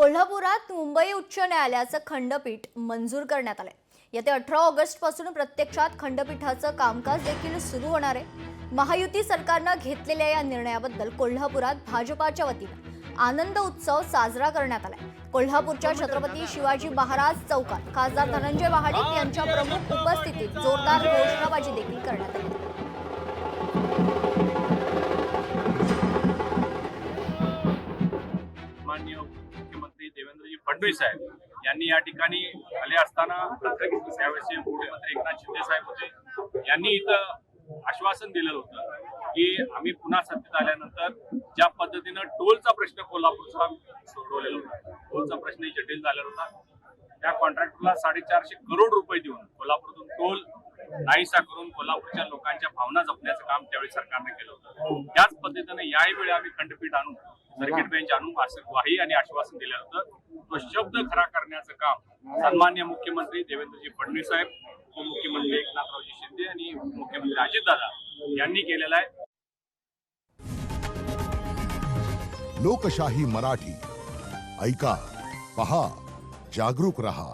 कोल्हापुरात मुंबई उच्च न्यायालयाचं खंडपीठ मंजूर करण्यात आलंय। येत्या 18 ऑगस्ट पासून प्रत्यक्षात खंडपीठाचं कामकाज देखील सुरू होणार आहे। महायुती सरकारनं घेतलेल्या या निर्णयाबद्दल कोल्हापुरात भाजपाच्या वतीनं आनंद उत्सव साजरा करण्यात आलाय। कोल्हापूरच्या छत्रपती शिवाजी महाराज चौकात खासदार धनंजय महाडिक यांच्या प्रमुख उपस्थितीत जोरदार घोषणाबाजी देखील करण्यात आली। माननीय मुख्यमंत्री देवेंद्रजी फडणवीस साहेब यांनी या ठिकाणी आले असताना त्यावेळेस मुख्यमंत्री एकनाथ शिंदे साहेब होते। यांनी इथं आश्वासन दिलेलं होतं की आम्ही पुन्हा सत्तेत आल्यानंतर ज्या पद्धतीनं टोलचा प्रश्न कोल्हापूरचा सोडवलेला होता, टोलचा प्रश्न जटिल झालेला होता, त्या कॉन्ट्रॅक्टरला 450 करोड रुपये देऊन कोल्हापूरतून टोल नाहीसा करून कोल्हापूरच्या लोकांच्या भावना जपण्याचं काम त्यावेळी सरकारने केलं होतं। त्याच पद्धतीने याही वेळी आम्ही खंडपीठ आणून सर्किट बेंच आणून असं ग्वाही आणि आश्वासन दिलं होतं। तो शब्द खरा करण्याचं काम सन्माननीय मुख्यमंत्री देवेंद्रजी फडणवीस साहेब, उपमुख्यमंत्री एकनाथरावजी शिंदे आणि मुख्यमंत्री अजितदादा यांनी केलेला आहे। लोकशाही मराठी ऐका, पहा, जागरूक रहा।